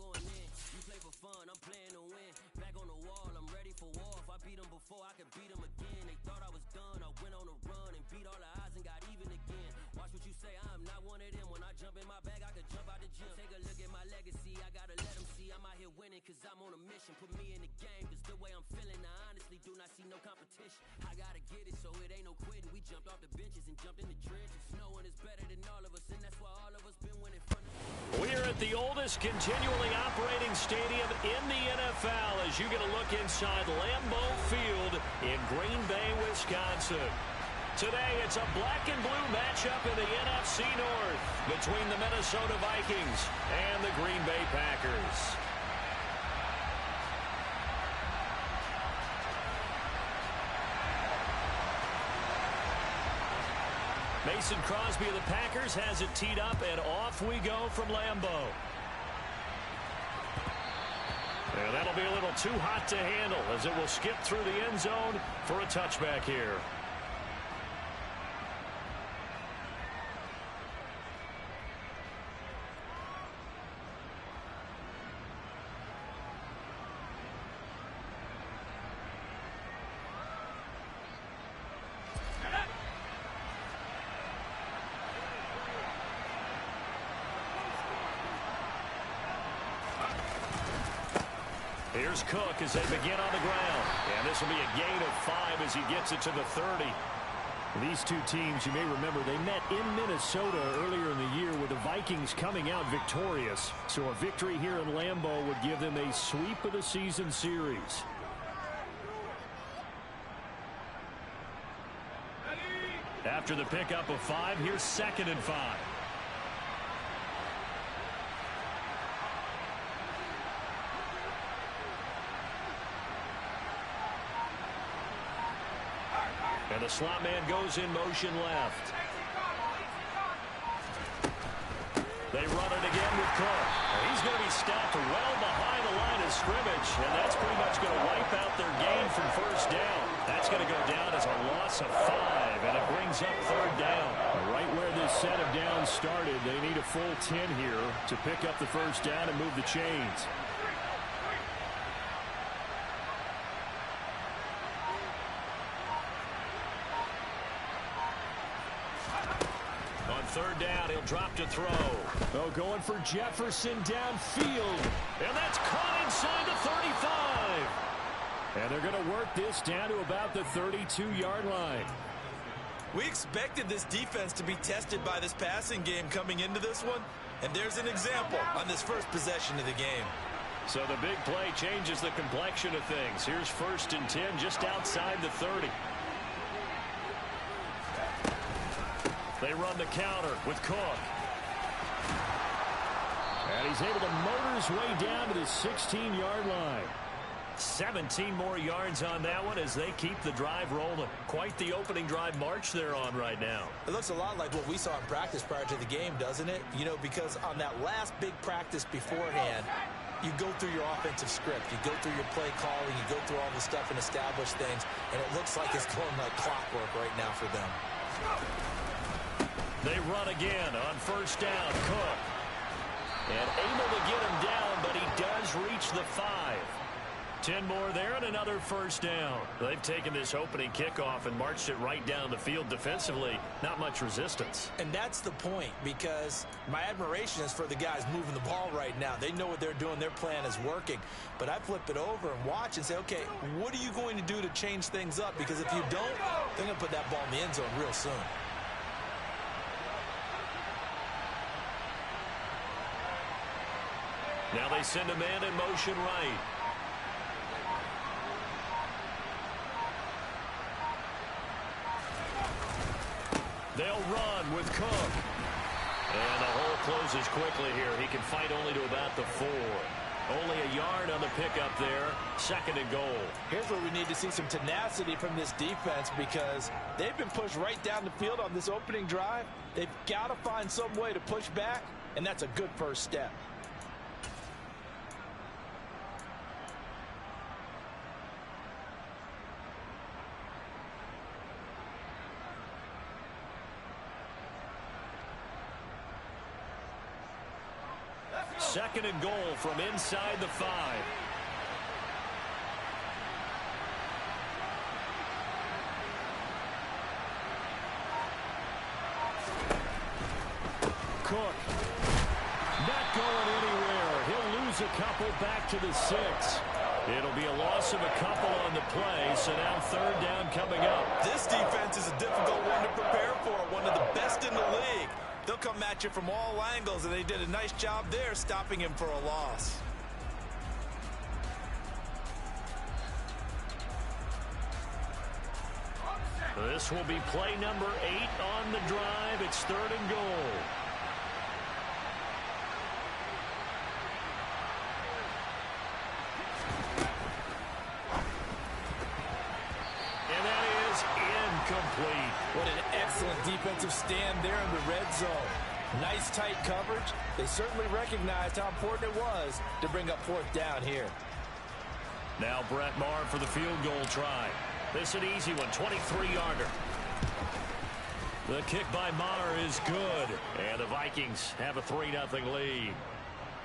going in. You play for fun, I'm playing to win. Back on the wall, I'm ready for war. If I beat them before, I can beat them again. They thought I was done, I went on a run and beat all the odds and got even again. Watch what you say, I'm not one of them. When I jump in my bag, I could jump out the gym. Take a look at my legacy, I gotta let them see I'm out here winning, cause I'm on a mission. Put me in the game, cause the way I'm feeling, I honestly do not see no competition. I gotta get it, so it ain't no quitting. We jumped off the benches and jumped in the trenches. No one is better than all of us, and that's why all of us been winning from the... We are at the oldest continually operating stadium in the NFL as you get a look inside Lambeau Field in Green Bay, Wisconsin. Today, it's a black and blue matchup in the NFC North between the Minnesota Vikings and the Green Bay Packers. Mason Crosby of the Packers has it teed up, and off we go from Lambeau. And that'll be a little too hot to handle as it will skip through the end zone for a touchback here. Here's Cook as they begin on the ground. And this will be a gain of 5 as he gets it to the 30. These two teams, you may remember, they met in Minnesota earlier in the year with the Vikings coming out victorious. So a victory here in Lambeau would give them a sweep of the season series. After the pickup of 5, here's 2nd and 5. And the slot man goes in motion left. They run it again with Cook. He's going to be stopped well behind the line of scrimmage, and that's pretty much going to wipe out their gain from first down. That's going to go down as a loss of 5, and it brings up 3rd down. Right where this set of downs started, they need a full 10 here to pick up the first down and move the chains. On 3rd down, he'll drop to throw. Oh, going for Jefferson downfield. And that's caught inside the 35. And they're going to work this down to about the 32-yard line. We expected this defense to be tested by this passing game coming into this one. And there's an example on this first possession of the game. So the big play changes the complexion of things. Here's 1st and 10 just outside the 30. They run the counter with Cook. And he's able to motor his way down to the 16-yard line. 17 more yards on that one as they keep the drive rolling. Quite the opening drive march they're on right now. It looks a lot like what we saw in practice prior to the game, doesn't it? You know, because on that last big practice beforehand, you go through your offensive script. You go through your play calling. You go through all the stuff and establish things. And it looks like it's going like clockwork right now for them. They run again on 1st down. Cook. And able to get him down, but he does reach the 5. 10 more there and another 1st down. They've taken this opening kickoff and marched it right down the field defensively. Not much resistance. And that's the point, because my admiration is for the guys moving the ball right now. They know what they're doing. Their plan is working. But I flip it over and watch and say, okay, what are you going to do to change things up? Because if you don't, they're going to put that ball in the end zone real soon. Now they send a man in motion right. They'll run with Cook. And the hole closes quickly here. He can fight only to about the 4. Only a yard on the pickup there. 2nd and goal. Here's where we need to see some tenacity from this defense, because they've been pushed right down the field on this opening drive. They've got to find some way to push back, and that's a good first step. 2nd and goal from inside the 5. Cook. Not going anywhere. He'll lose a couple back to the 6. It'll be a loss of a couple on the play, so now 3rd down coming up. This defense is a difficult one to prepare for, one of the best in the league. They'll come at you from all angles, and they did a nice job there stopping him for a loss. This will be play number 8 on the drive. It's 3rd and goal. Complete. What an excellent defensive stand there in the red zone. Nice tight coverage. They certainly recognized how important it was to bring up 4th down here. Now Brett Maher for the field goal try. This is an easy one, 23-yarder. The kick by Maher is good, and the Vikings have a 3-0 lead.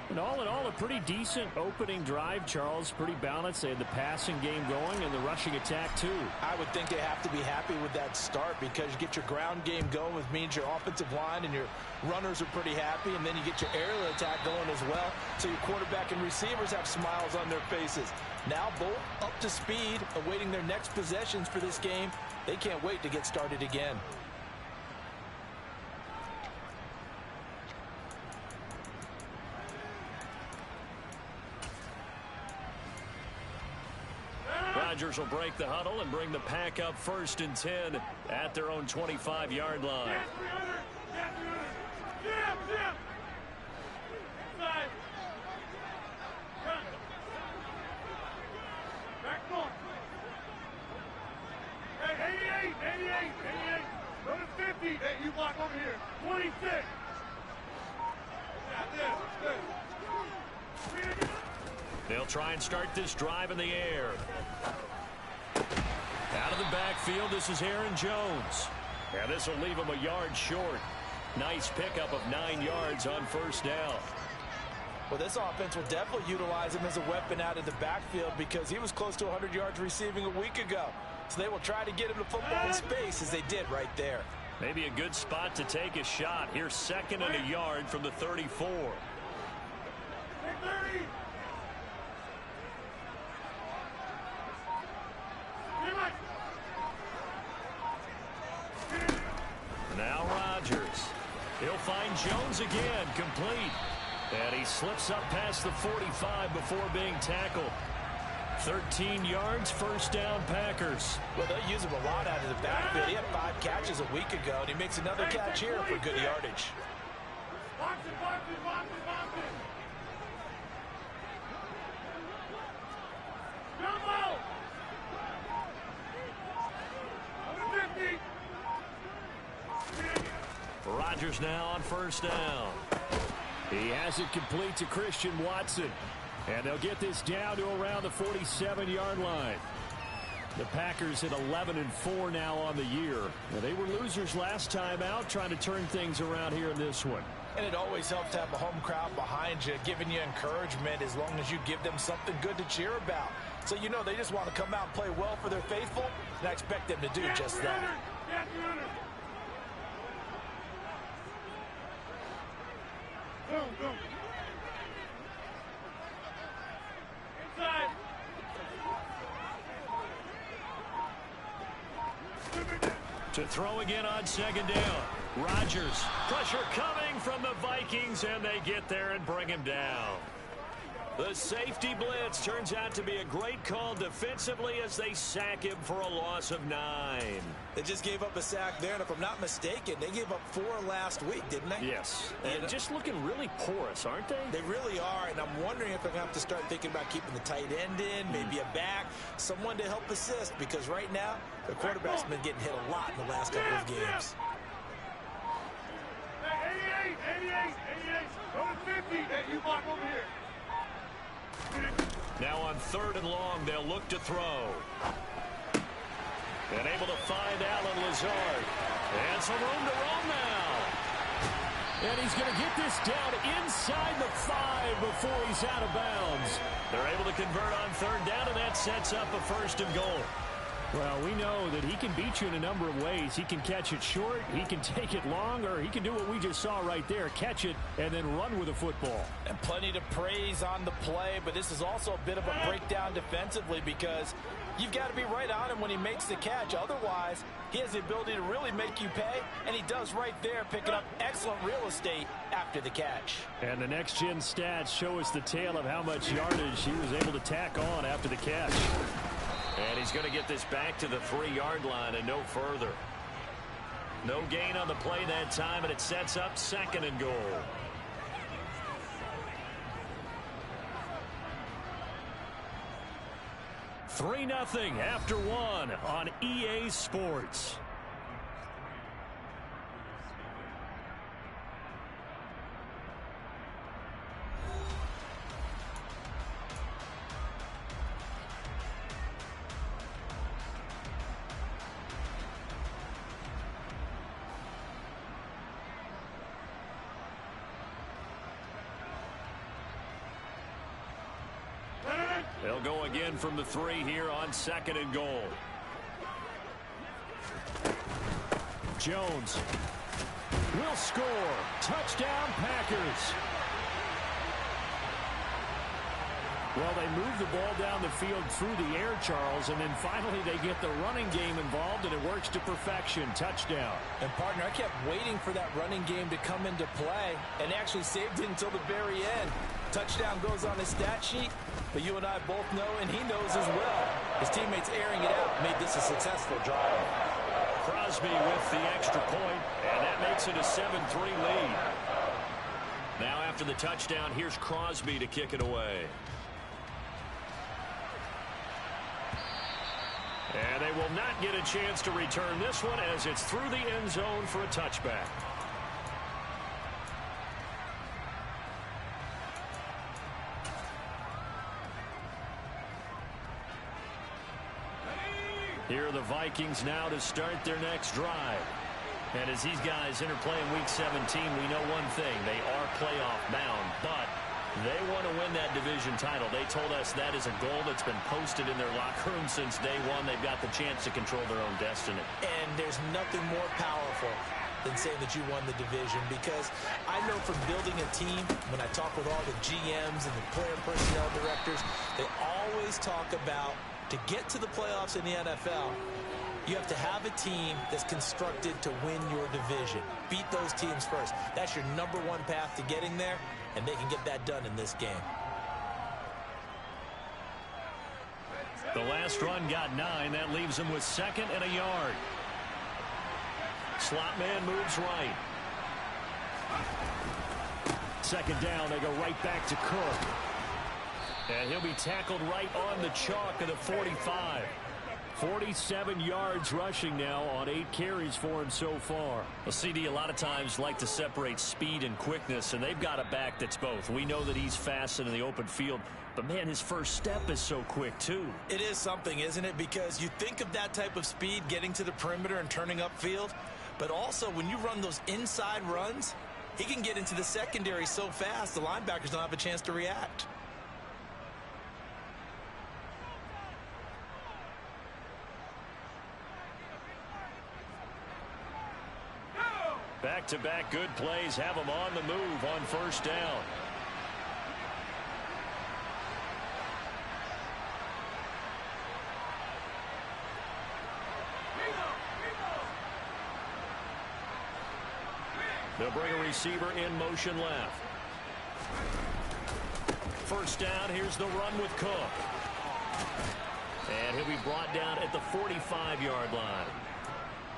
And all in all, a pretty decent opening drive, Charles. Pretty balanced. They had the passing game going and the rushing attack, too. I would think they have to be happy with that start because you get your ground game going, which means your offensive line and your runners are pretty happy, and then you get your aerial attack going as well, so your quarterback and receivers have smiles on their faces. Now both up to speed, awaiting their next possessions for this game. They can't wait to get started again. Rodgers will break the huddle and bring the pack up 1st and 10 at their own 25-yard line. Hey, 88. Go to 50. Hey, you block over here. 26. They'll try and start this drive in the air. Out of the backfield, this is Aaron Jones. And this will leave him a yard short. Nice pickup of 9 yards on 1st down. Well, this offense will definitely utilize him as a weapon out of the backfield because he was close to 100 yards receiving a week ago. So they will try to get him the football in space as they did right there. Maybe a good spot to take a shot. Here's 2nd and a yard from the 34. Now Rodgers. He'll find Jones again, complete. And he slips up past the 45 before being tackled. 13 yards, 1st down, Packers. Well, they'll use him a lot out of the backfield. He had 5 catches a week ago, and he makes another catch here for good yardage. Rodgers now on 1st down. He has it complete to Christian Watson. And they'll get this down to around the 47-yard line. The Packers at 11-4 now on the year. Now, they were losers last time out, trying to turn things around here in this one. And it always helps to have a home crowd behind you, giving you encouragement as long as you give them something good to cheer about. So you know they just want to come out and play well for their faithful, and I expect them to do just that. To throw again on 2nd down. Rodgers. Pressure coming from the Vikings, and they get there and bring him down. The safety blitz turns out to be a great call defensively as they sack him for a loss of 9. They just gave up a sack there, and if I'm not mistaken, they gave up 4 last week, didn't they? Yes. And just looking really porous, aren't they? They really are, and I'm wondering if they're going to have to start thinking about keeping the tight end in, maybe a back, someone to help assist, because right now, the quarterback's been getting hit a lot in the last couple of games. 88. Go to 50. Hey, you block over here. Now on 3rd and long, they'll look to throw. And able to find Allen Lazard. And some room to roam now. And he's going to get this down inside the 5 before he's out of bounds. They're able to convert on third down, and that sets up a first and goal. Well, we know that he can beat you in a number of ways. He can catch it short, he can take it long, or he can do what we just saw right there, catch it and then run with the football. And plenty to praise on the play, but this is also a bit of a breakdown defensively because you've got to be right on him when he makes the catch. Otherwise, he has the ability to really make you pay, and he does right there, picking up excellent real estate after the catch. And the next-gen stats show us the tale of how much yardage he was able to tack on after the catch. And he's going to get this back to the 3-yard line and no further. No gain on the play that time, and it sets up second and goal. Three 3-0 after one on EA Sports. They'll go again from the 3 here on second and goal. Jones will score. Touchdown, Packers. Well, they move the ball down the field through the air, Charles, and then finally they get the running game involved, and it works to perfection. Touchdown. And, partner, I kept waiting for that running game to come into play and actually saved it until the very end. Touchdown goes on his stat sheet, but you and I both know, and he knows as well, his teammates airing it out made this a successful drive. Crosby with the extra point, and that makes it a 7-3 lead. Now after the touchdown, here's Crosby to kick it away. And they will not get a chance to return this one as it's through the end zone for a touchback. Here are the Vikings now to start their next drive. And as these guys interplay in Week 17, we know one thing. They are playoff bound, but they want to win that division title. They told us that is a goal that's been posted in their locker room since day one. They've got the chance to control their own destiny. And there's nothing more powerful than saying that you won the division, because I know from building a team, when I talk with all the GMs and the player personnel directors, they always talk about, to get to the playoffs in the NFL, you have to have a team that's constructed to win your division. Beat those teams first. That's your number one path to getting there, and they can get that done in this game. The last run got 9. That leaves him with 2nd and a yard. Slot man moves right. 2nd down, they go right back to Cook. And he'll be tackled right on the chalk of the 45. 47 yards rushing now on 8 carries for him so far. Well, CD a lot of times like to separate speed and quickness, and they've got a back that's both. We know that he's fast in the open field, but, man, his first step is so quick, too. It is something, isn't it? Because you think of that type of speed getting to the perimeter and turning upfield, but also when you run those inside runs, he can get into the secondary so fast the linebackers don't have a chance to react. Back-to-back good plays have him on the move on first down. They'll bring a receiver in motion left. First down, here's the run with Cook. And he'll be brought down at the 45-yard line.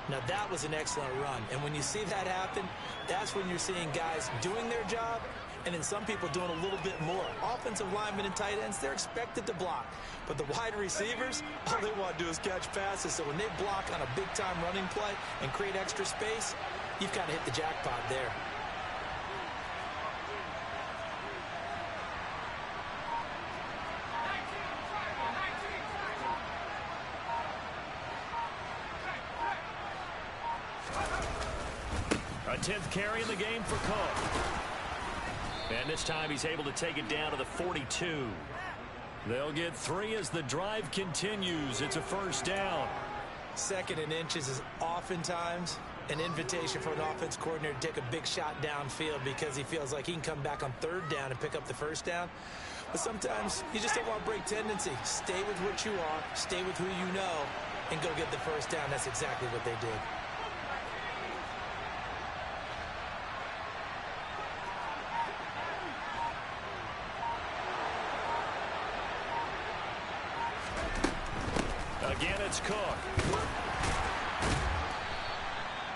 Now, that was an excellent run. And when you see that happen, that's when you're seeing guys doing their job and then some people doing a little bit more. Offensive linemen and tight ends, they're expected to block. But the wide receivers, all they want to do is catch passes. So when they block on a big-time running play and create extra space, you've kind of hit the jackpot there. A 10th carry in the game for Cook. And this time he's able to take it down to the 42. They'll get 3 as the drive continues. It's a first down. 2nd and inches is oftentimes an invitation for an offense coordinator to take a big shot downfield because he feels like he can come back on 3rd down and pick up the first down. But sometimes you just don't want to break tendency. Stay with what you are, stay with who you know, and go get the first down. That's exactly what they did. Again, it's Cook.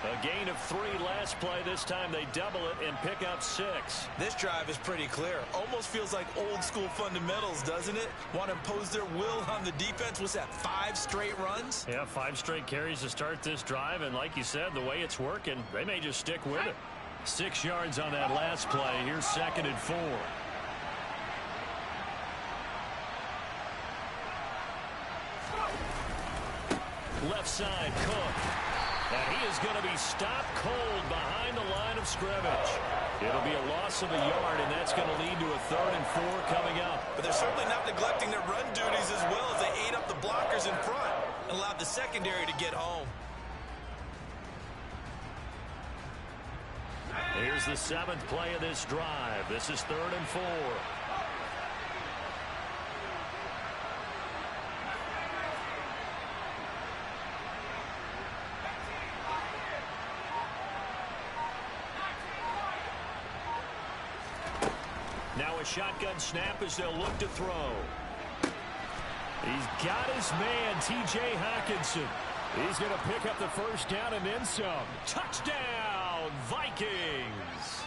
A gain of 3 last play. This time they double it and pick up 6. This drive is pretty clear. Almost feels like old school fundamentals, doesn't it? Want to impose their will on the defense. What's that, 5 straight runs? Yeah, 5 straight carries to start this drive. And like you said, the way it's working, they may just stick with it. 6 yards on that last play. Here's 2nd and 4. Left side, Cook. And he is going to be stopped cold behind the line of scrimmage. It'll be a loss of a yard, and that's going to lead to a 3rd and 4 coming up. But they're certainly not neglecting their run duties as well as they ate up the blockers in front and allowed the secondary to get home. Here's the 7th play of this drive. This is 3rd and 4. Now a shotgun snap as they'll look to throw. He's got his man, T.J. Hockenson. He's going to pick up the first down and then some. Touchdown, Vikings!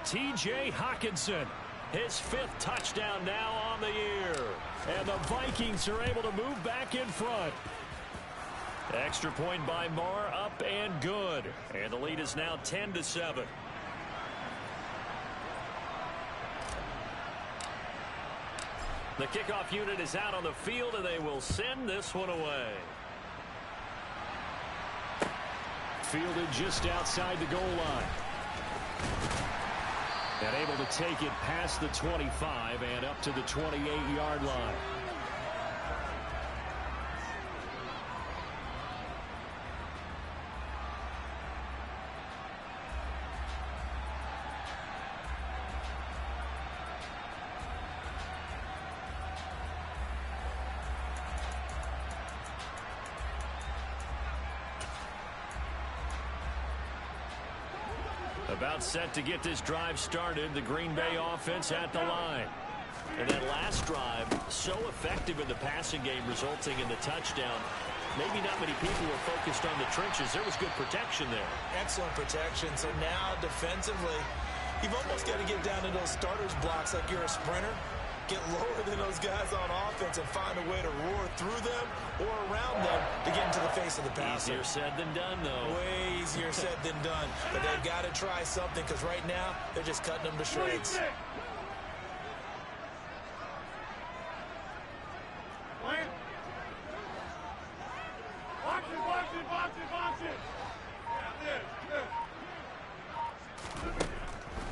T.J. Hockenson, his 5th touchdown now on the year. And the Vikings are able to move back in front. Extra point by Marr, up and good. And the lead is now 10-7. The kickoff unit is out on the field, and they will send this one away. Fielded just outside the goal line. And able to take it past the 25 and up to the 28-yard line. About set to get this drive started. The Green Bay offense at the line. And that last drive, so effective in the passing game, resulting in the touchdown. Maybe not many people were focused on the trenches. There was good protection there. Excellent protection. So now defensively, you've almost got to get down to those starters blocks like you're a sprinter. Get lower than those guys on offense and find a way to roar through them or around them to get into the face of the passer. Easier said than done, though. Way easier said than done. But they've got to try something because right now they're just cutting them to shreds.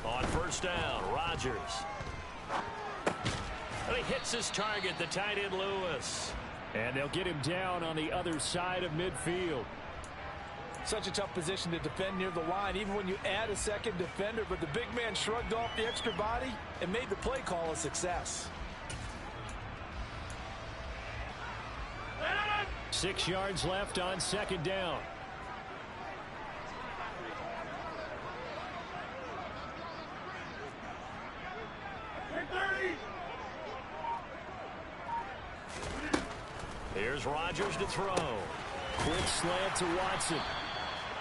On first down, Rodgers. And he hits his target, the tight end Lewis. And they'll get him down on the other side of midfield. Such a tough position to defend near the line, even when you add a second defender. But the big man shrugged off the extra body and made the play call a success. 6 yards left on second down. Here's Rodgers to throw. Quick slant to Watson.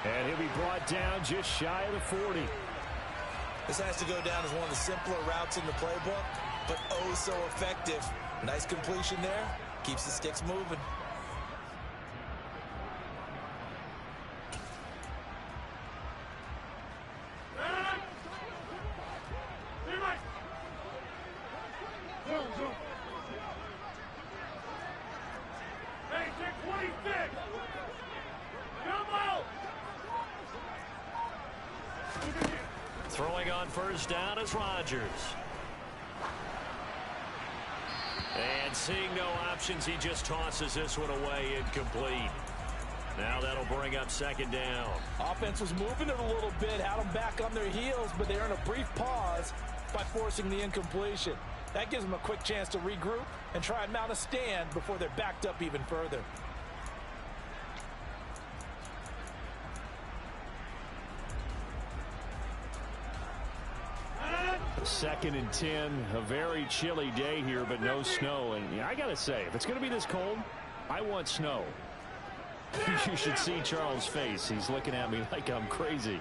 And he'll be brought down just shy of the 40. This has to go down as one of the simpler routes in the playbook, but oh so effective. Nice completion there. Keeps the sticks moving. Throwing on first down is Rodgers. And seeing no options, he just tosses this one away, incomplete. Now that'll bring up second down. Offense was moving it a little bit, had them back on their heels, but they earned a brief pause by forcing the incompletion. That gives them a quick chance to regroup and try and mount a stand before they're backed up even further. Second and 10, a very chilly day here, but no snow. And yeah, I got to say, if it's going to be this cold, I want snow. You should see Charles' face. He's looking at me like I'm crazy.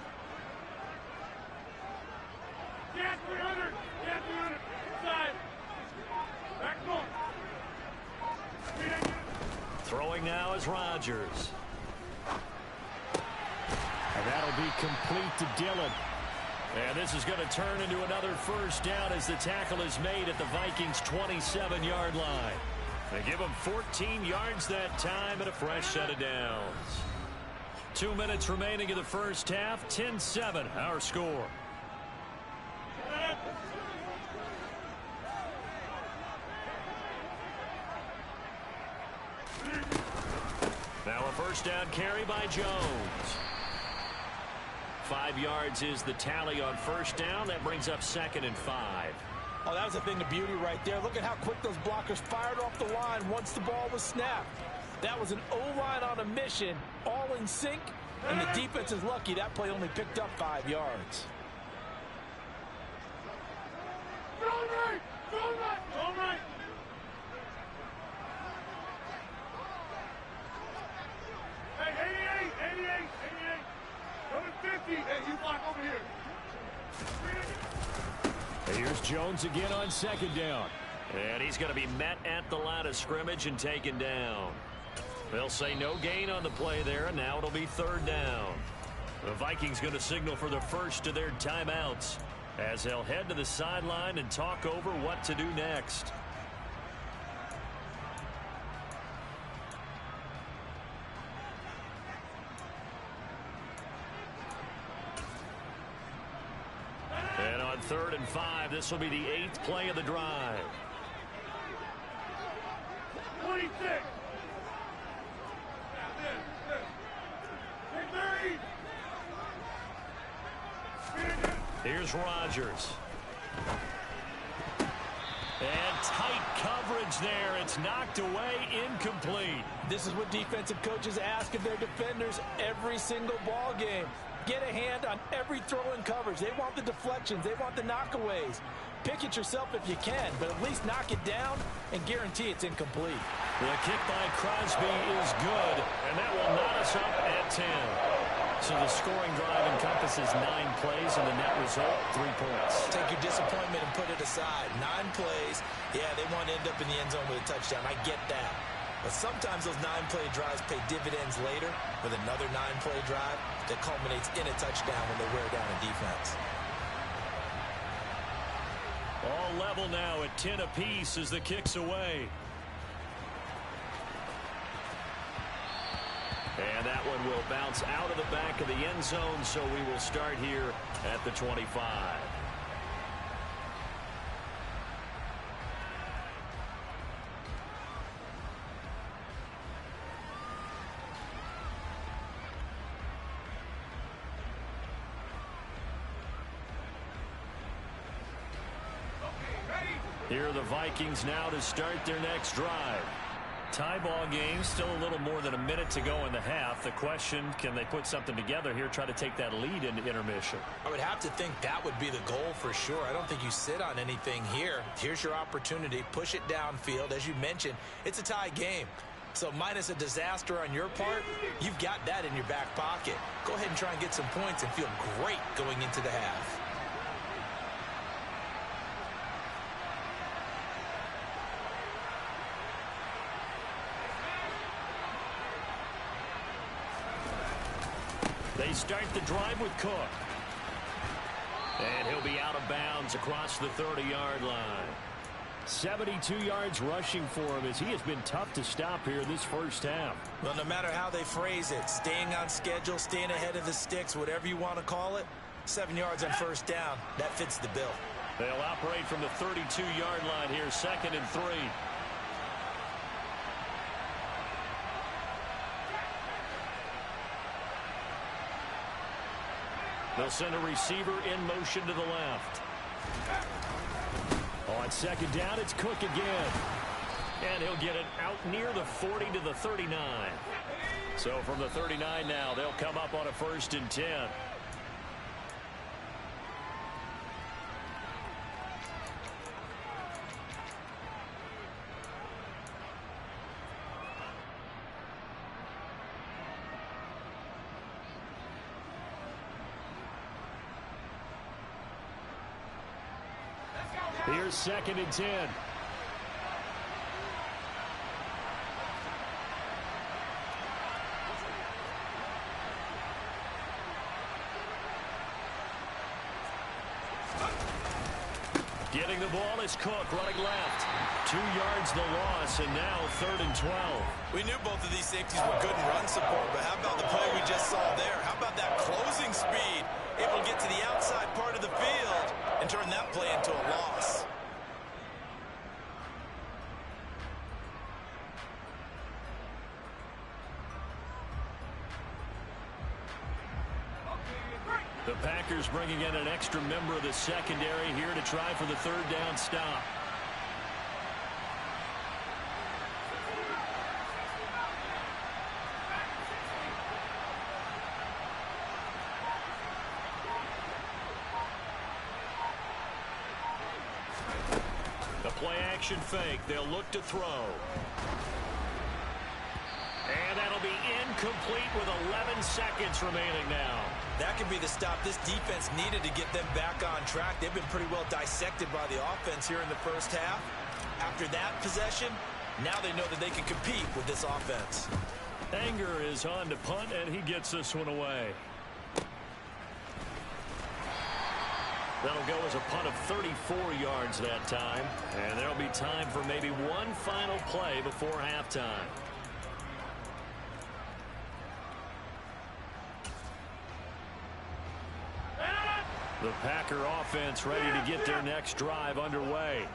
Get 300. Get 300. Inside. Back ball. Throwing now is Rodgers. And that'll be complete to Dillon. And this is going to turn into another first down as the tackle is made at the Vikings' 27-yard line. They give them 14 yards that time and a fresh set of downs. 2 minutes remaining in the first half. 10-7 our score. Now a first down carry by Jones. 5 yards is the tally on first down. That brings up 2nd and 5. Oh, that was a thing of beauty right there. Look at how quick those blockers fired off the line once the ball was snapped. That was an O-line on a mission, all in sync, and the defense is lucky that play only picked up 5 yards. Go right! Go right! Go right! Hey, 88! 88! 88! Number 50! Hey, you block over here! Here's Jones again on second down. And he's going to be met at the line of scrimmage and taken down. They'll say no gain on the play there, and now it'll be third down. The Vikings going to signal for the first of their timeouts as they'll head to the sideline and talk over what to do next. And on 3rd and 5, this will be the 8th play of the drive. 26! Here's Rodgers. And tight coverage there. It's knocked away, incomplete. This is what defensive coaches ask of their defenders every single ball game. Get a hand on every throw in coverage. They want the deflections. They want the knockaways. Pick it yourself if you can, but at least knock it down and guarantee it's incomplete. The kick by Crosby is good, and that will knot us up at 10. So the scoring drive encompasses 9 plays, and the net result, 3 points. Take your disappointment and put it aside. 9 plays. Yeah, they want to end up in the end zone with a touchdown. I get that. But sometimes those 9-play drives pay dividends later with another 9-play drive that culminates in a touchdown when they wear down a defense. All level now at 10 apiece as the kick's away. And that one will bounce out of the back of the end zone, so we will start here at the 25. Here are the Vikings now to start their next drive. Tie ball game, still a little more than a minute to go in the half. The question, can they put something together here, try to take that lead into intermission? I would have to think that would be the goal for sure. I don't think you sit on anything here. Here's your opportunity. Push it downfield. As you mentioned, it's a tie game. So minus a disaster on your part, you've got that in your back pocket. Go ahead and try and get some points and feel great going into the half. They start the drive with Cook. And he'll be out of bounds across the 30-yard line. 72 yards rushing for him as he has been tough to stop here this first half. Well, no matter how they phrase it, staying on schedule, staying ahead of the sticks, whatever you want to call it, 7 yards on first down. That fits the bill. They'll operate from the 32-yard line here, 2nd and 3. They'll send a receiver in motion to the left. On 2nd down, it's Cook again. And he'll get it out near the 40 to the 39. So from the 39 now, they'll come up on a 1st and 10. Here's 2nd and 10. Getting the ball is Cook running left. 2 yards the loss, and now 3rd and 12. We knew both of these safeties were good in run support, but how about the play we just saw there? How about that closing speed? Able to get to the outside part of the field and turn that play into a loss. The Packers bringing in an extra member of the secondary here to try for the 3rd down stop. The play action fake. They'll look to throw. And that'll be incomplete with 11 seconds remaining now. That could be the stop this defense needed to get them back on track. They've been pretty well dissected by the offense here in the first half. After that possession, now they know that they can compete with this offense. Anger is on to punt, and he gets this one away. That'll go as a punt of 34 yards that time. And there'll be time for maybe one final play before halftime. The Packer offense ready to get their next drive underway.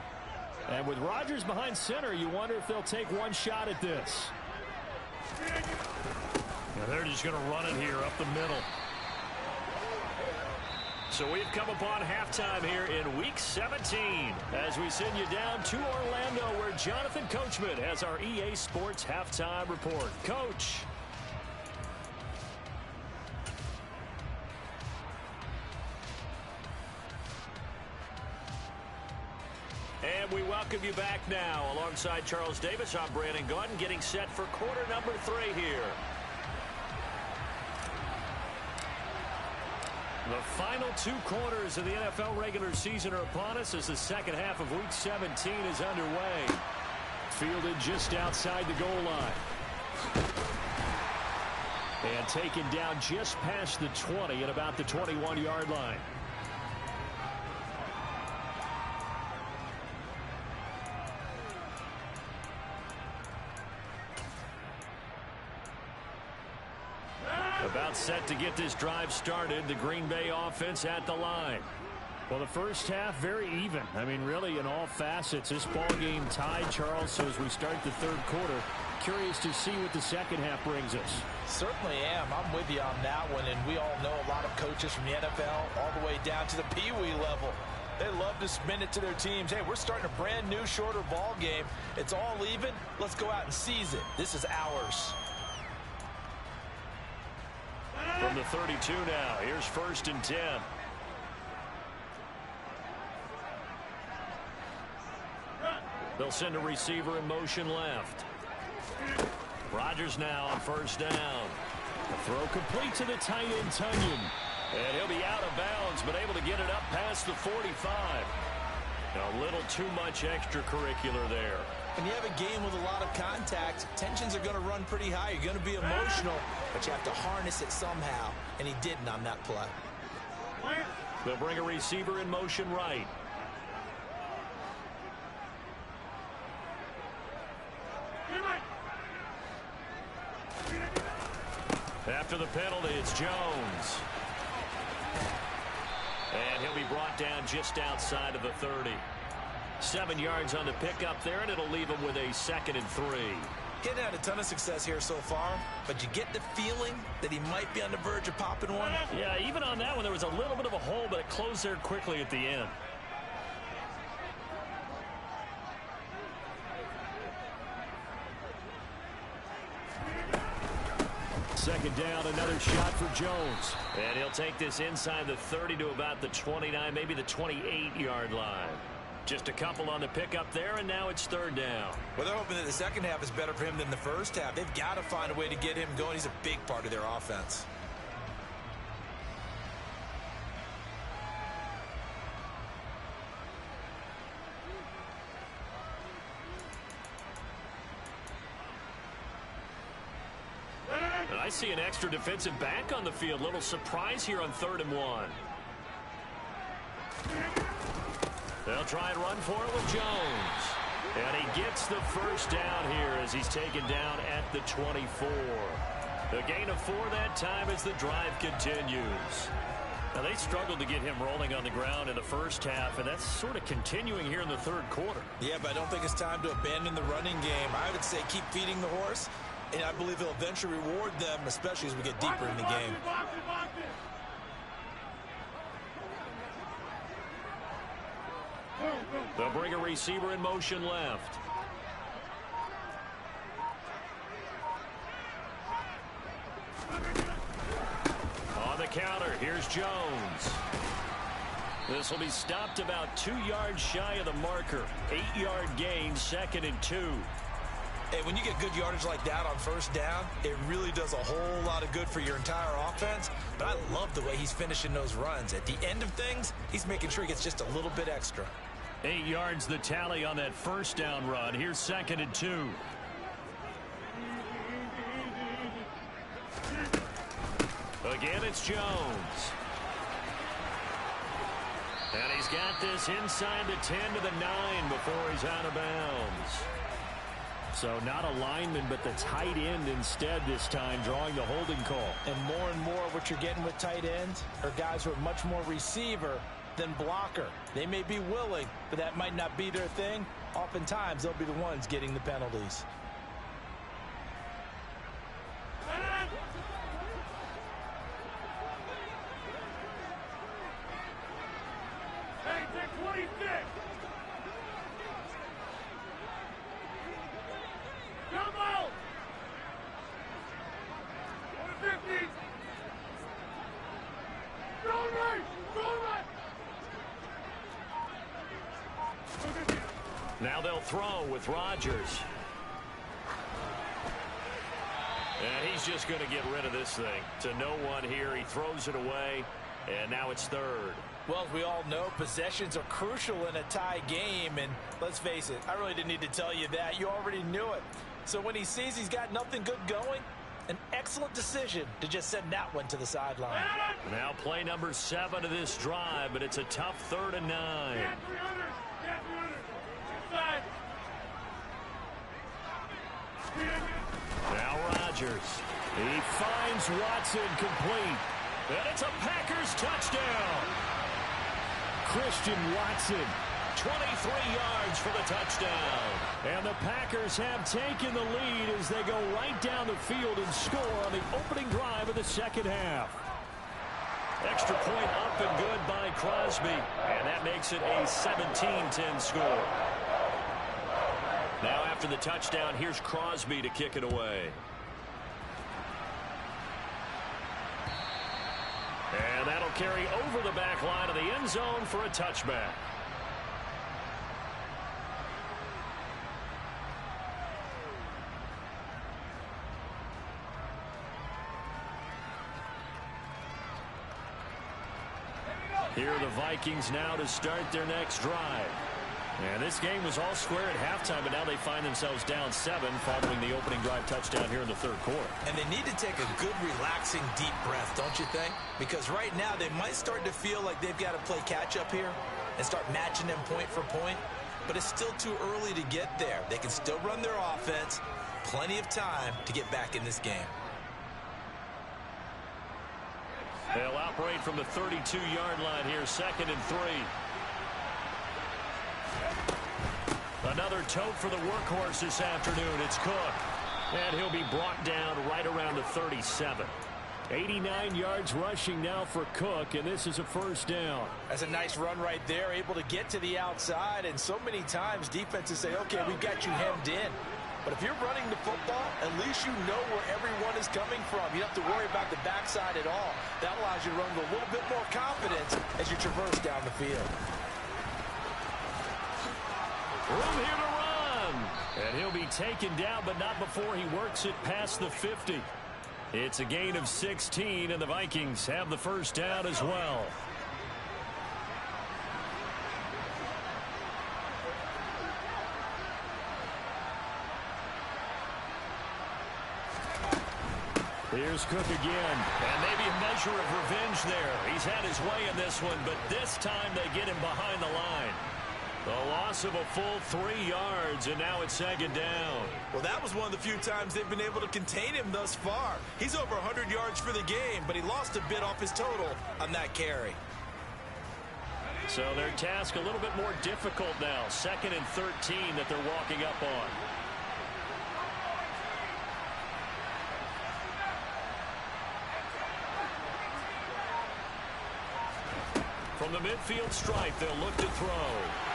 And with Rodgers behind center, you wonder if they'll take one shot at this. Now they're just going to run it here up the middle. So we've come upon halftime here in Week 17 as we send you down to Orlando where Jonathan Coachman has our EA Sports Halftime Report. Coach. And we welcome you back now. Alongside Charles Davis, I'm Brandon Gordon, getting set for quarter number 3 here. The final 2 quarters of the NFL regular season are upon us as the second half of Week 17 is underway. Fielded just outside the goal line. And taken down just past the 20 at about the 21-yard line. About set to get this drive started. The Green Bay offense at the line. Well, the first half very even. I mean, really in all facets. This ball game tied, Charles. So as we start the 3rd quarter, curious to see what the second half brings us. Certainly am. I'm with you on that one. And we all know a lot of coaches from the NFL all the way down to the Pee-wee level. They love to spin it to their teams. Hey, we're starting a brand new, shorter ball game. It's all even. Let's go out and seize it. This is ours. From the 32 now, here's 1st and 10. They'll send a receiver in motion left. Rodgers now on 1st down. The throw complete to the tight end, Tunyon. And he'll be out of bounds, but able to get it up past the 45. A little too much extracurricular there. When you have a game with a lot of contact, tensions are going to run pretty high. You're going to be emotional, but you have to harness it somehow, and he didn't on that play. They'll bring a receiver in motion right. After the penalty, it's Jones. And he'll be brought down just outside of the 30. 7 yards on the pickup there, and it'll leave him with a 2nd and 3. Getting had a ton of success here so far, but you get the feeling that he might be on the verge of popping one. Yeah, even on that one, there was a little bit of a hole, but it closed there quickly at the end. Second down, another shot for Jones. And he'll take this inside the 30 to about the 29, maybe the 28-yard line. Just a couple on the pickup there, and now it's 3rd down. Well, they're hoping that the second half is better for him than the first half. They've got to find a way to get him going. He's a big part of their offense. I see an extra defensive back on the field. Little surprise here on 3rd and 1. They'll try and run for it with Jones. And he gets the first down here as he's taken down at the 24. The gain of 4 that time as the drive continues. Now, they struggled to get him rolling on the ground in the first half, and that's sort of continuing here in the 3rd quarter. Yeah, but I don't think it's time to abandon the running game. I would say keep feeding the horse, and I believe he'll eventually reward them, especially as we get deeper in the game. They'll bring a receiver in motion left. On the counter, here's Jones. This will be stopped about 2 yards shy of the marker. 8-yard gain, 2nd and 2. Hey, when you get good yardage like that on 1st down, it really does a whole lot of good for your entire offense. But I love the way he's finishing those runs. At the end of things, he's making sure he gets just a little bit extra. 8 yards the tally on that 1st down run. Here's 2nd and 2. Again, it's Jones. And he's got this inside the 10 to the 9 before he's out of bounds. So not a lineman, but the tight end instead this time, drawing the holding call. And more what you're getting with tight ends are guys who are much more receiver than blocker. They may be willing, but that might not be their thing. Oftentimes, they'll be the ones getting the penalties. Hey, take 26. Come out. 50. Go right. Go right. Now they'll throw with Rodgers. And he's just going to get rid of this thing. To no one here. He throws it away. And now it's 3rd. Well, as we all know, possessions are crucial in a tie game. And let's face it, I really didn't need to tell you that. You already knew it. So when he sees he's got nothing good going, an excellent decision to just send that one to the sideline. Now play number 7 of this drive, but it's a tough 3rd and 9. Get 300. Get 300. Inside. Now Rodgers. He finds Watson complete. And it's a Packers touchdown. Christian Watson, 23 yards for the touchdown. And the Packers have taken the lead as they go right down the field and score on the opening drive of the 2nd half. Extra point up and good by Crosby. And that makes it a 17-10 score. Now after the touchdown, here's Crosby to kick it away. And that'll carry over the back line of the end zone for a touchback. Here are the Vikings now to start their next drive. And this game was all square at halftime, but now they find themselves down 7 following the opening drive touchdown here in the 3rd quarter. And they need to take a good, relaxing, deep breath, don't you think? Because right now they might start to feel like they've got to play catch-up here and start matching them point for point. But it's still too early to get there. They can still run their offense. Plenty of time to get back in this game. They'll operate from the 32-yard line here, 2nd and 3. Another tote for the workhorse this afternoon. It's Cook. And he'll be brought down right around the 37. 89 yards rushing now for Cook, and this is a 1st down. That's a nice run right there, able to get to the outside, and so many times defenses say, okay, we've got you hemmed in. But if you're running the football, at least you know where everyone is coming from. You don't have to worry about the backside at all. That allows you to run with a little bit more confidence as you traverse down the field. Room here to run. And he'll be taken down, but not before he works it past the 50. It's a gain of 16, and the Vikings have the 1st down as well. Here's Cook again, and maybe a measure of revenge there. He's had his way in this one, but this time they get him behind the line. The loss of a full 3 yards, and now it's 2nd down. Well, that was one of the few times they've been able to contain him thus far. He's over 100 yards for the game, but he lost a bit off his total on that carry. So their task a little bit more difficult now. 2nd and 13 that they're walking up on. From the midfield stripe, they'll look to throw.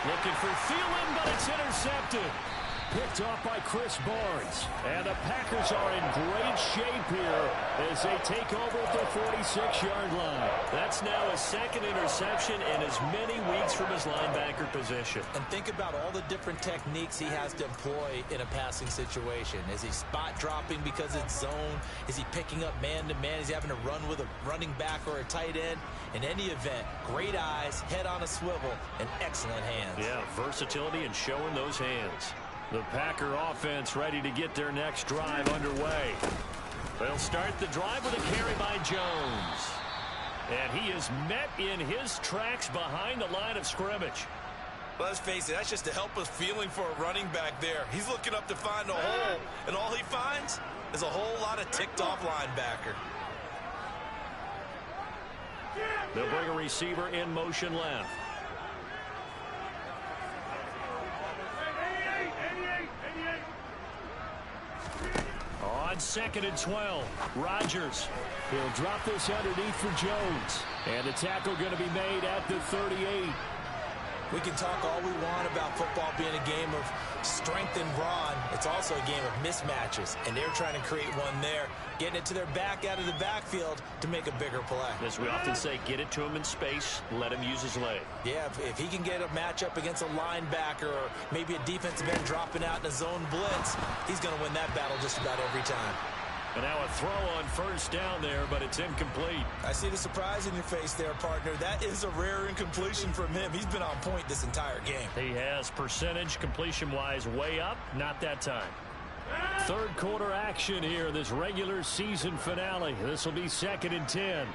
Looking for Thielen, but it's intercepted. Picked off by Chris Barnes. And the Packers are in great shape here as they take over at the 46-yard line. That's now his 2nd interception in as many weeks from his linebacker position. And think about all the different techniques he has to employ in a passing situation. Is he spot dropping because it's zone? Is he picking up man-to-man? Is he having to run with a running back or a tight end? In any event, great eyes, head on a swivel, and excellent hands. Yeah, versatility and showing those hands. The Packer offense ready to get their next drive underway. They'll start the drive with a carry by Jones. And he is met in his tracks behind the line of scrimmage. Let's face it, that's just a helpless feeling for a running back there. He's looking up to find a hole, and all he finds is a whole lot of ticked-off linebacker. They'll bring a receiver in motion left. On 2nd and 12, Rodgers. He'll drop this underneath for Jones. And the tackle going to be made at the 38. We can talk all we want about football being a game of strength and brawn. It's also a game of mismatches, and they're trying to create one there, getting it to their back out of the backfield to make a bigger play. As we often say, get it to him in space, let him use his leg. Yeah, if he can get a matchup against a linebacker or maybe a defensive end dropping out in a zone blitz, he's going to win that battle just about every time. And now a throw on 1st down there, but it's incomplete. I see the surprise in your face there, partner. That is a rare incompletion from him. He's been on point this entire game. He has percentage completion-wise way up, not that time. 3rd quarter action here, this regular season finale. This will be 2nd and 10.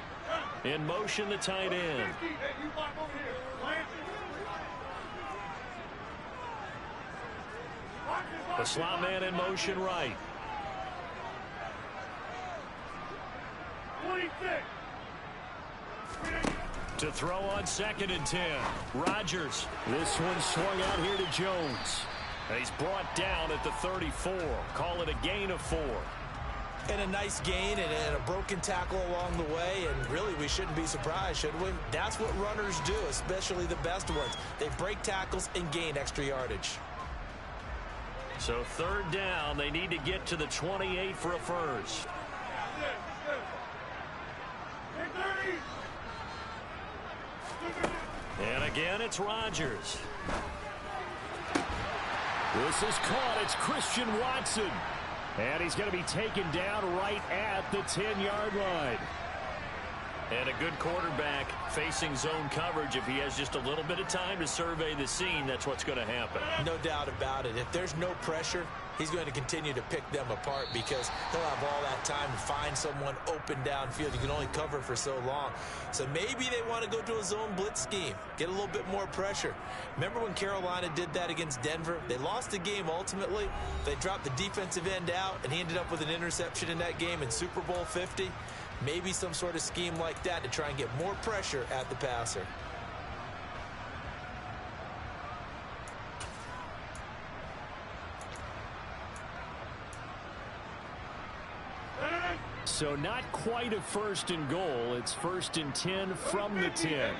In motion, the tight end. The slot man in motion right. To throw on 2nd and 10. Rodgers. This one swung out here to Jones. And he's brought down at the 34. Call it a gain of 4. And a nice gain and a broken tackle along the way. And really, we shouldn't be surprised, should we? That's what runners do, especially the best ones. They break tackles and gain extra yardage. So 3rd down, they need to get to the 28 for a first. And again, it's Rodgers. This is caught. It's Christian Watson. And he's going to be taken down right at the 10-yard line. And a good quarterback facing zone coverage. If he has just a little bit of time to survey the scene, that's what's going to happen. No doubt about it. If there's no pressure, he's going to continue to pick them apart because he'll have all that time to find someone open downfield. You can only cover for so long. So maybe they want to go to a zone blitz scheme, get a little bit more pressure. Remember when Carolina did that against Denver? They lost the game ultimately. They dropped the defensive end out, and he ended up with an interception in that game in Super Bowl 50. Maybe some sort of scheme like that to try and get more pressure at the passer. So not quite a 1st and goal. It's 1st and 10 from the 10.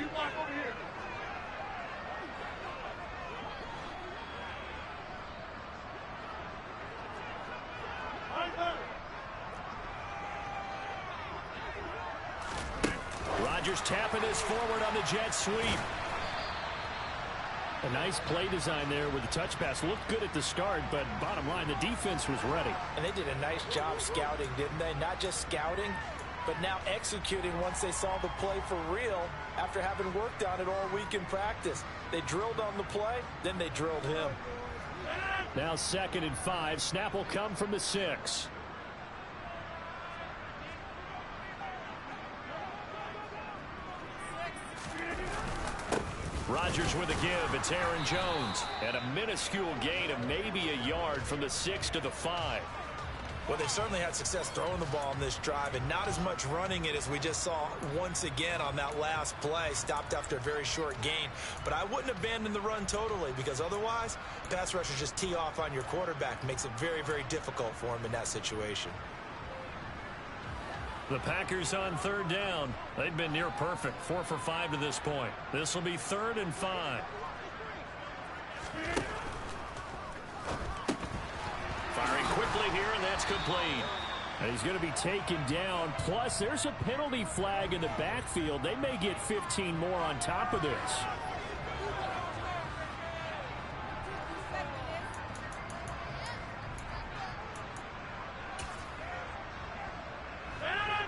Rodgers tapping this forward on the jet sweep. A nice play design there with the touch pass. Looked good at the start, but bottom line, the defense was ready. And they did a nice job scouting, didn't they? Not just scouting, but now executing once they saw the play for real after having worked on it all week in practice. They drilled on the play, then they drilled him. Now 2nd and 5. Snap will come from the 6. Rodgers with a give. It's Aaron Jones. And a minuscule gain of maybe a yard from the 6 to the 5. Well, they certainly had success throwing the ball on this drive and not as much running it as we just saw once again on that last play. Stopped after a very short gain. But I wouldn't abandon the run totally, because otherwise, pass rushers just tee off on your quarterback. Makes it very, very difficult for him in that situation. The Packers on 3rd down. They've been near perfect. 4 for 5 to this point. This will be 3rd and 5. Firing quickly here, and that's complete. And he's going to be taken down. Plus, there's a penalty flag in the backfield. They may get 15 more on top of this.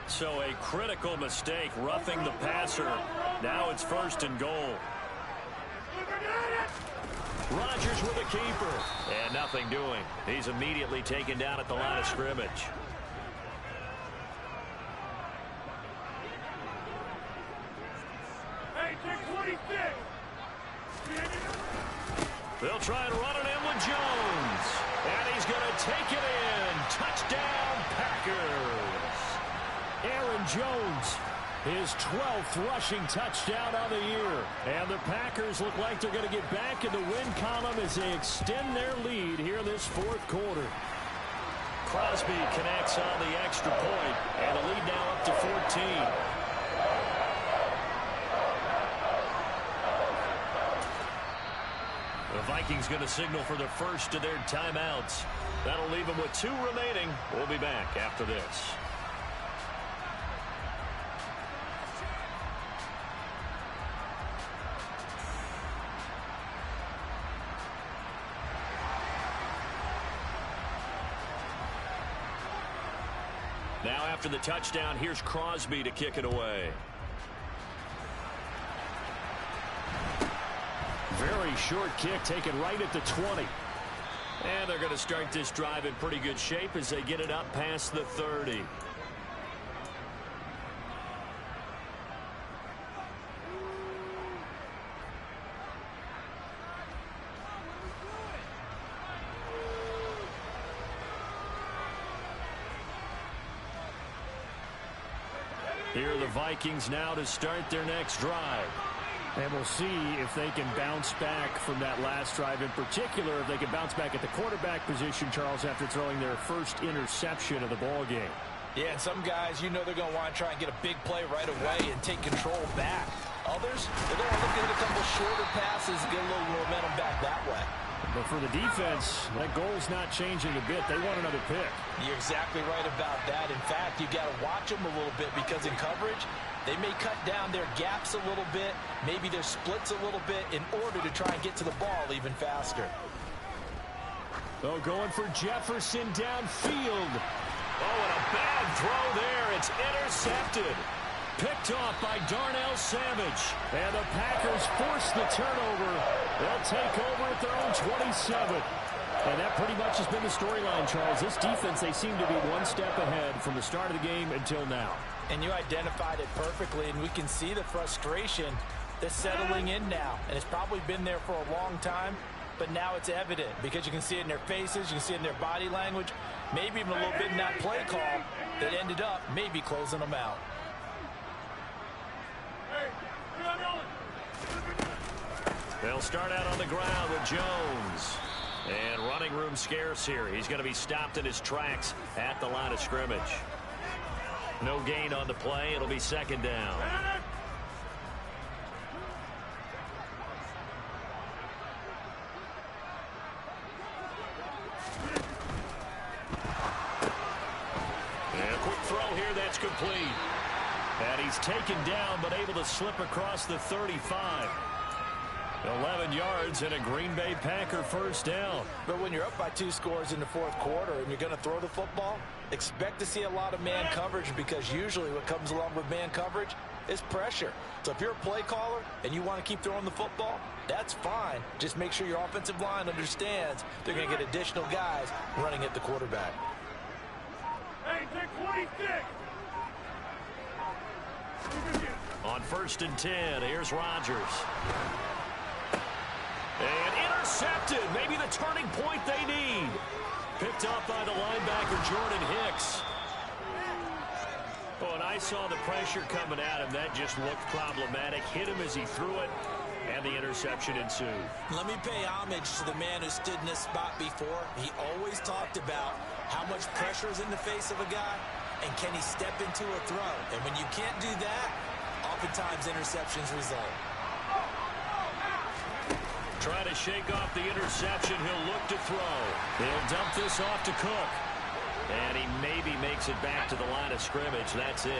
So a critical mistake, roughing the passer. Now it's 1st and goal. Rodgers with a keeper. And nothing doing. He's immediately taken down at the line of scrimmage. Hey, 26. They'll try and run it in with Jones. And he's going to take it in. Touchdown, Packers. Aaron Jones, his 12th rushing touchdown of the year. And the Packers look like they're going to get back in the win column as they extend their lead here this 4th quarter. Crosby connects on the extra point, and the lead now up to 14. The Vikings going to signal for the first of their timeouts. That'll leave them with 2 remaining. We'll be back after this. Now after the touchdown, here's Crosby to kick it away. Very short kick taken right at the 20. And they're going to start this drive in pretty good shape as they get it up past the 30. Here are the Vikings now to start their next drive. And we'll see if they can bounce back from that last drive in particular, if they can bounce back at the quarterback position, Charles, after throwing their first interception of the ball game. Yeah, and some guys, you know they're going to want to try and get a big play right away and take control back. Others, they're going to look at a couple shorter passes and get a little momentum back that way. But for the defense, that goal's not changing a bit. They want another pick. You're exactly right about that. In fact, you got to watch them a little bit because in coverage, they may cut down their gaps a little bit, maybe their splits a little bit in order to try and get to the ball even faster. Oh, going for Jefferson downfield. Oh, and a bad throw there. It's intercepted. Picked off by Darnell Savage. And the Packers force the turnover. They'll take over at their own 27. And that pretty much has been the storyline, Charles. This defense, they seem to be one step ahead from the start of the game until now. And you identified it perfectly, and we can see the frustration that's settling in now. And it's probably been there for a long time, but now it's evident because you can see it in their faces, you can see it in their body language, maybe even a little bit in that play call. that ended up maybe closing them out. They'll start out on the ground with Jones. And running room scarce here. He's going to be stopped in his tracks at the line of scrimmage. No gain on the play. It'll be second down. And a quick throw here. That's complete. And he's taken down but able to slip across the 35. 11 yards and a Green Bay Packer first down. But when you're up by 2 scores in the fourth quarter and you're going to throw the football, expect to see a lot of man coverage, because usually what comes along with man coverage is pressure. So if you're a play caller and you want to keep throwing the football, that's fine. Just make sure your offensive line understands they're going to get additional guys running at the quarterback. Hey, take 26. On 1st and 10, here's Rodgers. And intercepted. Maybe the turning point they need. Picked up by the linebacker, Jordan Hicks. Oh, and I saw the pressure coming at him. That just looked problematic. Hit him as he threw it, and the interception ensued. Let me pay homage to the man who stood in this spot before. He always talked about how much pressure is in the face of a guy, and can he step into a throw. And when you can't do that, oftentimes interceptions result. Trying to shake off the interception. He'll look to throw. He'll dump this off to Cook. And he maybe makes it back to the line of scrimmage. That's it.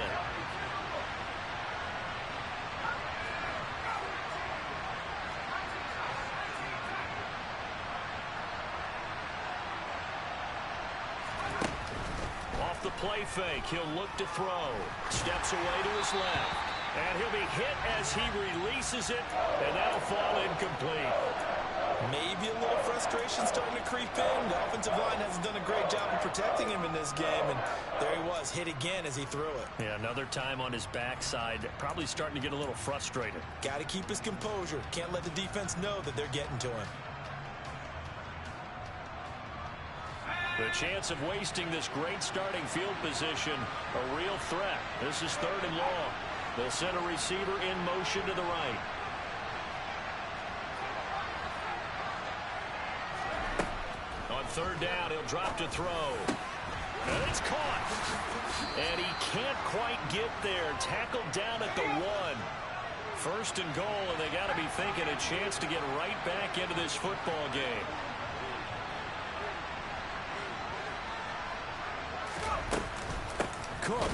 Off the play fake. He'll look to throw. Steps away to his left. And he'll be hit as he releases it, and that'll fall incomplete. Maybe a little frustration starting to creep in. The offensive line hasn't done a great job of protecting him in this game, and there he was, hit again as he threw it. Yeah, another time on his backside, probably starting to get a little frustrated. Got to keep his composure. Can't let the defense know that they're getting to him. The chance of wasting this great starting field position, a real threat. This is 3rd and long. They'll send a receiver in motion to the right. On 3rd down, he'll drop to throw. And it's caught. And he can't quite get there. Tackled down at the 1. 1st and goal, and they got to be thinking a chance to get right back into this football game. Cook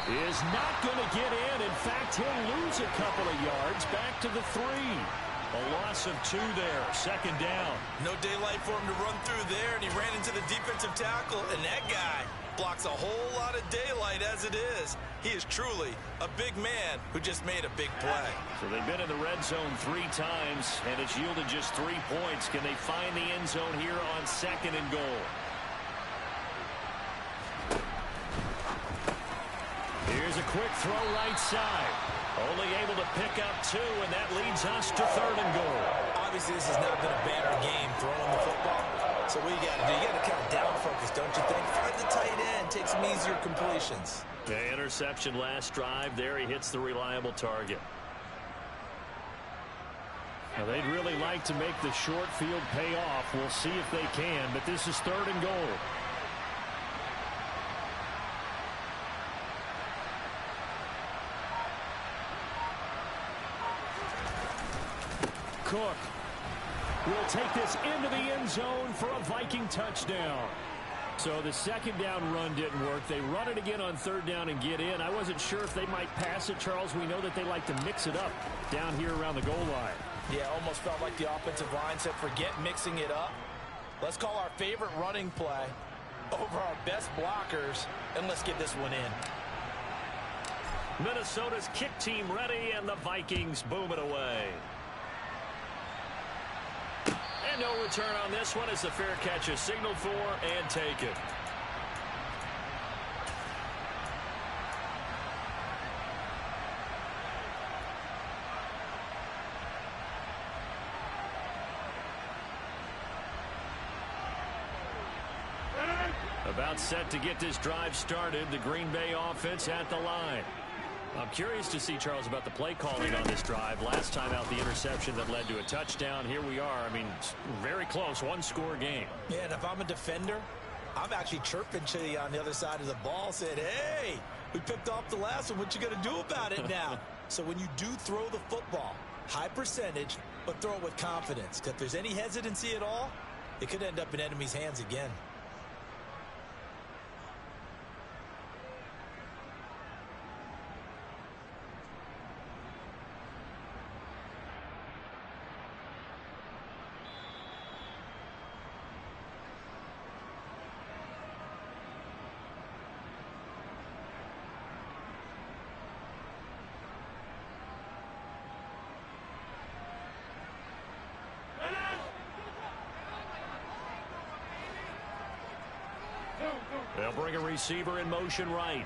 is not going to get in. In fact, he'll lose a couple of yards back to the 3. A loss of 2 there. 2nd down. No daylight for him to run through there, and he ran into the defensive tackle, and that guy blocks a whole lot of daylight as it is. He is truly a big man who just made a big play. So they've been in the red zone 3 times, and it's yielded just 3 points. Can they find the end zone here on 2nd and goal? Here's a quick throw right side. Only able to pick up 2, and that leads us to 3rd and goal. Obviously, this has not been a banner game throwing the football. So what you got to do, you got to kind of down focus, don't you think? Find the tight end, take some easier completions. The interception last drive. There he hits the reliable target. Now, they'd really like to make the short field pay off. We'll see if they can, but this is 3rd and goal. Cook will take this into the end zone for a Viking touchdown. So the 2nd down run didn't work. They run it again on 3rd down and get in. I wasn't sure if they might pass it, Charles. We know that they like to mix it up down here around the goal line. Yeah, almost felt like the offensive line said, forget mixing it up. Let's call our favorite running play over our best blockers, and let's get this one in. Minnesota's kick team ready, and the Vikings boom it away. And no return on this one as the fair catch is signaled for and taken. A About set to get this drive started. The Green Bay offense at the line. I'm curious to see, Charles, about the play calling on this drive. Last time out, the interception that led to a touchdown. Here we are. I mean, very close, one-score game. Yeah, and if I'm a defender, I'm actually chirping to you on the other side of the ball, saying, hey, we picked off the last one. What you going to do about it now? So when you do throw the football, high percentage, but throw it with confidence. Because if there's any hesitancy at all, it could end up in enemy's hands again. They'll bring a receiver in motion right.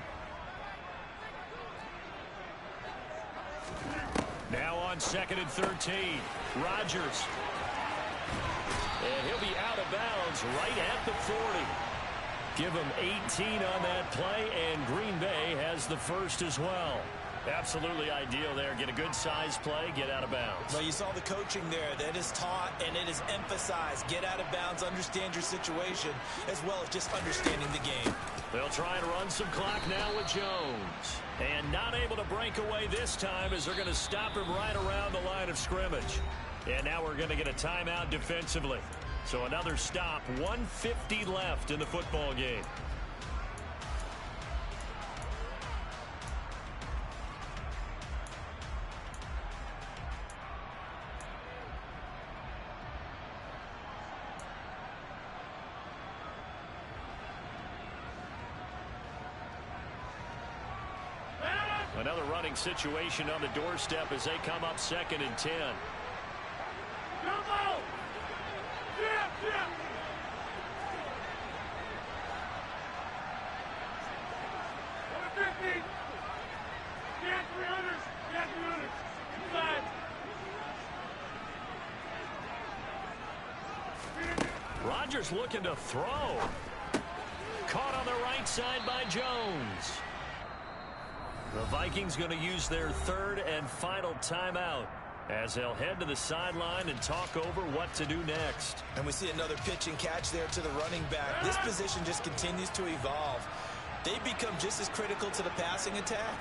Now on 2nd and 13. Rodgers. And he'll be out of bounds right at the 40. Give him 18 on that play, and Green Bay has the first as well. Absolutely ideal there. Get a good size play, get out of bounds. Well, you saw the coaching there. That is taught and it is emphasized. Get out of bounds, understand your situation, as well as just understanding the game. They'll try and run some clock now with Jones. And not able to break away this time as they're going to stop him right around the line of scrimmage. And now we're going to get a timeout defensively. So another stop, 1:50 left in the football game. Another running situation on the doorstep as they come up 2nd and 10. Rodgers looking to throw. Caught on the right side by Jones. The Vikings going to use their 3rd and final timeout as they'll head to the sideline and talk over what to do next. And we see another pitch and catch there to the running back. This position just continues to evolve. They become just as critical to the passing attack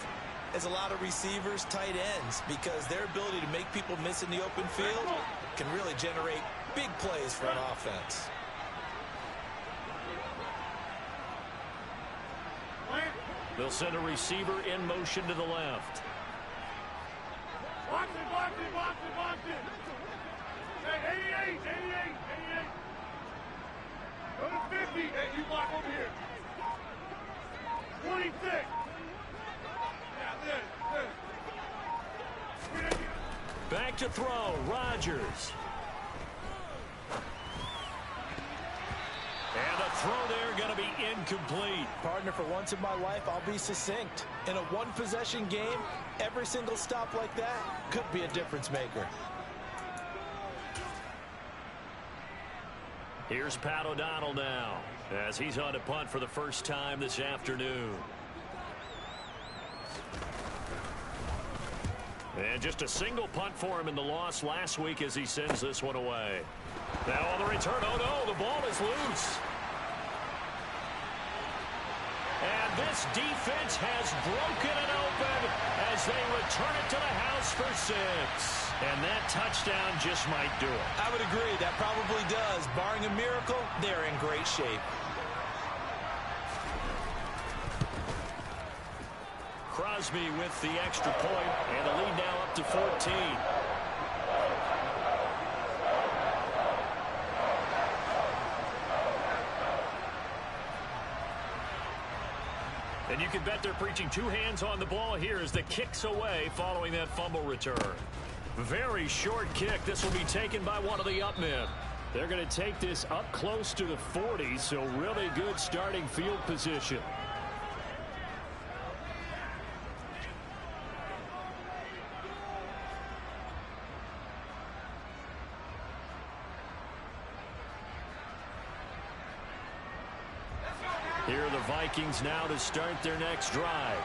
as a lot of receivers, tight ends, because their ability to make people miss in the open field can really generate big plays for an offense. They'll send a receiver in motion to the left. Box it, box it, box it, box it. Hey, 88, 88, 88. Go to 50. Hey, you block over here. 26. Yeah, this. Back to throw, Rodgers. And the throw there going to be incomplete. Partner, for once in my life, I'll be succinct. In a one-possession game, every single stop like that could be a difference maker. Here's Pat O'Donnell now as he's on to punt for the first time this afternoon. And just a single punt for him in the loss last week as he sends this one away. Now on the return, oh no, the ball is loose. And this defense has broken it open as they return it to the house for 6. And that touchdown just might do it. I would agree. That probably does. Barring a miracle, they're in great shape. Crosby with the extra point, and the lead now up to 14. And you can bet they're preaching 2 hands on the ball here as the kick's away following that fumble return. Very short kick. This will be taken by one of the up men. They're going to take this up close to the 40, so really good starting field position. Here are the Vikings now to start their next drive.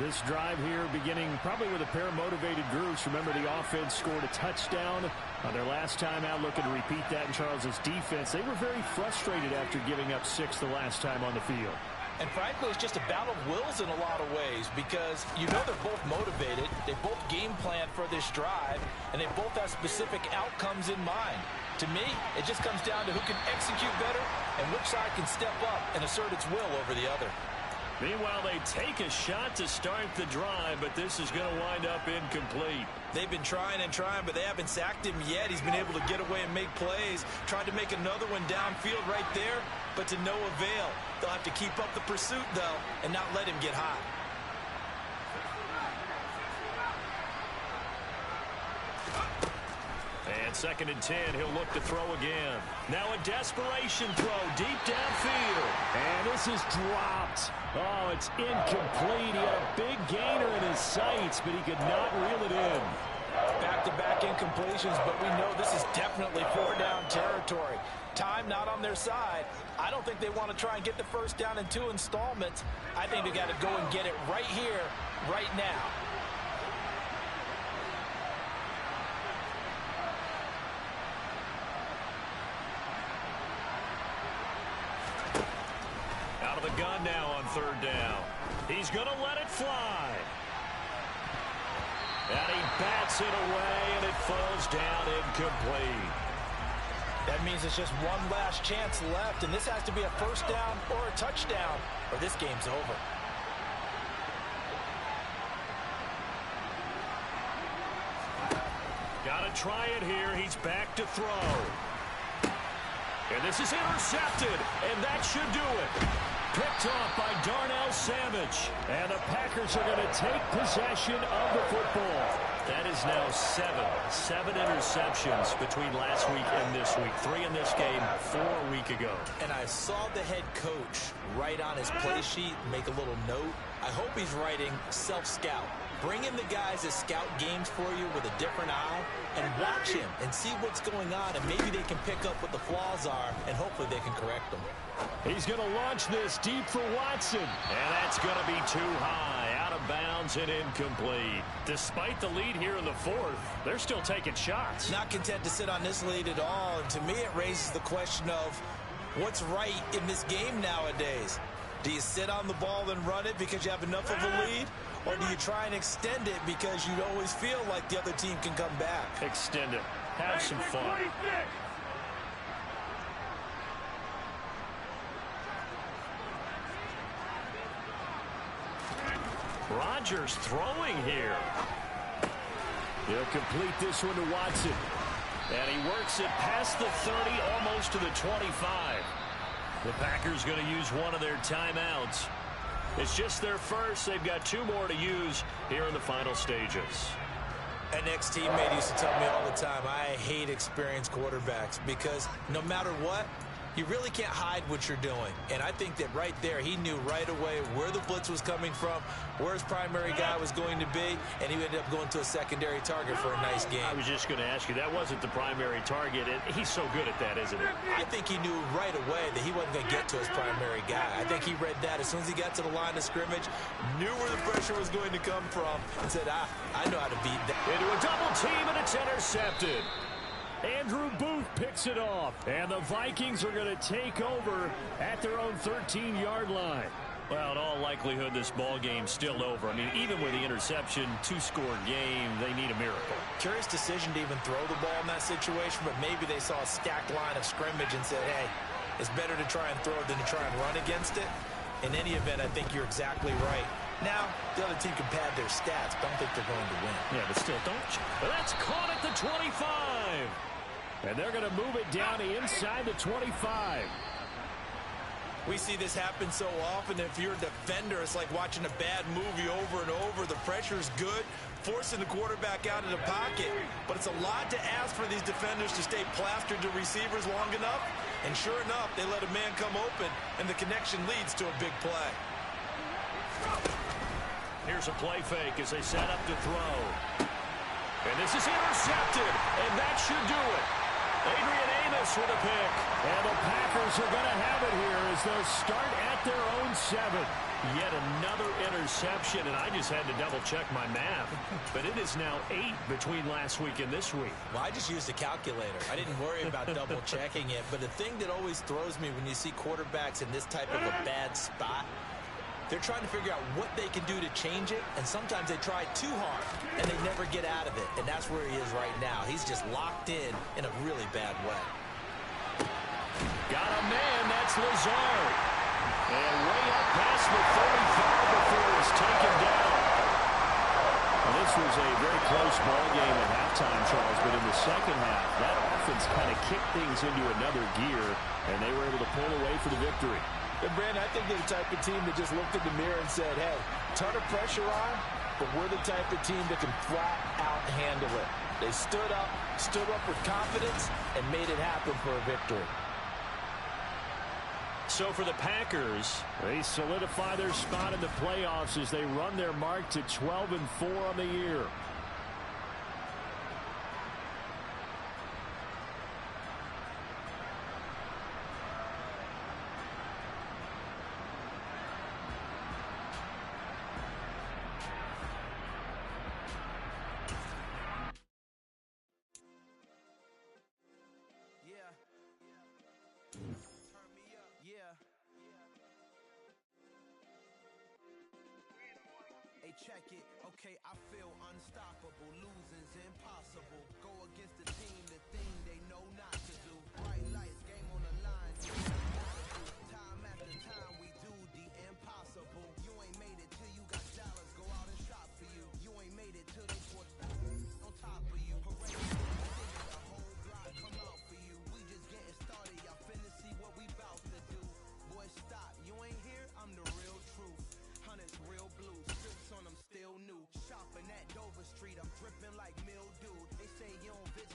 This drive here beginning probably with a pair of motivated groups. Remember, the offense scored a touchdown on their last time out, looking to repeat that in Charles's defense. They were very frustrated after giving up 6 the last time on the field. And frankly, it's just a battle of wills in a lot of ways because you know they're both motivated. They both game plan for this drive, and they both have specific outcomes in mind. To me, it just comes down to who can execute better and which side can step up and assert its will over the other. Meanwhile, they take a shot to start the drive, but this is going to wind up incomplete. They've been trying and trying, but they haven't sacked him yet. He's been able to get away and make plays. Tried to make another one downfield right there, but to no avail. They'll have to keep up the pursuit, though, and not let him get hot. And 2nd and 10, he'll look to throw again. Now a desperation throw deep downfield. And this is dropped. Oh, it's incomplete. He had a big gainer in his sights, but he could not reel it in. Back-to-back incompletions, but we know this is definitely 4-down territory. Time not on their side. I don't think they want to try and get the first down in 2 installments. I think they got to go and get it right here, right now. Out of the gun now on 3rd down. He's going to let it fly. And he bats it away, and it falls down incomplete. That means it's just one last chance left, and this has to be a first down or a touchdown, or this game's over. Got to try it here. He's back to throw. And this is intercepted, and that should do it. Picked off by Darnell Savage. And the Packers are going to take possession of the football. That is now 7 interceptions between last week and this week. 3 in this game, 4 a week ago. And I saw the head coach write on his play sheet, make a little note. I hope he's writing self-scout. Bring in the guys that scout games for you with a different eye and watch him and see what's going on, and maybe they can pick up what the flaws are, and hopefully they can correct them. He's going to launch this deep for Watson. And that's going to be too high, out of bounds and incomplete. Despite the lead here in the 4th, they're still taking shots. Not content to sit on this lead at all, and to me it raises the question of what's right in this game nowadays. Do you sit on the ball and run it because you have enough of a lead? Or do you try and extend it because you always feel like the other team can come back? Extend it. Have some fun. Rodgers throwing here. He'll complete this one to Watson. And he works it past the 30, almost to the 25. The Packers going to use one of their timeouts. It's just their first. They've got 2 more to use here in the final stages. An ex-teammate used to tell me all the time, I hate experienced quarterbacks because no matter what, you really can't hide what you're doing. And I think that right there, he knew right away where the blitz was coming from, where his primary guy was going to be, and he ended up going to a secondary target for a nice game. I was just going to ask you, that wasn't the primary target. He's so good at that, isn't he? I think he knew right away that he wasn't going to get to his primary guy. I think he read that as soon as he got to the line of scrimmage, knew where the pressure was going to come from, and said, I know how to beat that. Into a double team, and it's intercepted. Andrew Booth picks it off, and the Vikings are going to take over at their own 13-yard line. Well, in all likelihood, this ball game's still over. I mean, even with the interception, 2-score game, they need a miracle. Curious decision to even throw the ball in that situation, but maybe they saw a stacked line of scrimmage and said, hey, it's better to try and throw than to try and run against it. In any event, I think you're exactly right. Now, the other team can pad their stats, but I don't think they're going to win. Yeah, but still, don't you? That's caught at the 25. And they're going to move it down to inside the 25. We see this happen so often. If you're a defender, it's like watching a bad movie over and over. The pressure's good, forcing the quarterback out of the pocket. But it's a lot to ask for these defenders to stay plastered to receivers long enough. And sure enough, they let a man come open, and the connection leads to a big play. Here's a play fake as they set up to throw. And this is intercepted, and that should do it. Adrian Amos with a pick. And the Packers are going to have it here as they'll start at their own 7. Yet another interception, and I just had to double-check my math. But it is now 8 between last week and this week. Well, I just used a calculator. I didn't worry about double-checking it. But the thing that always throws me when you see quarterbacks in this type of a bad spot, they're trying to figure out what they can do to change it, and sometimes they try too hard, and they never get out of it. And that's where he is right now. He's just locked in a really bad way. Got a man, that's Lazard. And way up past the 35 before he's taken down. Well, this was a very close ball game at halftime, Charles, but in the second half, that offense kind of kicked things into another gear, and they were able to pull away for the victory. And Brandon, I think they're the type of team that just looked in the mirror and said, hey, ton of pressure on, but we're the type of team that can flat out handle it. They stood up with confidence, and made it happen for a victory. So for the Packers, they solidify their spot in the playoffs as they run their mark to 12-4 on the year. Check it, okay, I feel unstoppable, losing's impossible, go against the team, the thing they know not to do, bright lights, game on the line, time after time we do the impossible, you ain't made it till you got dollars, go out and shop for you, you ain't made it till they put on top of you, hooray, the whole block come out for you, we just getting started, y'all finna see what we bout to do, boy stop, you ain't here, I'm the real truth, Hunters real blue, strips on them still new, shopping at Dover Street, I'm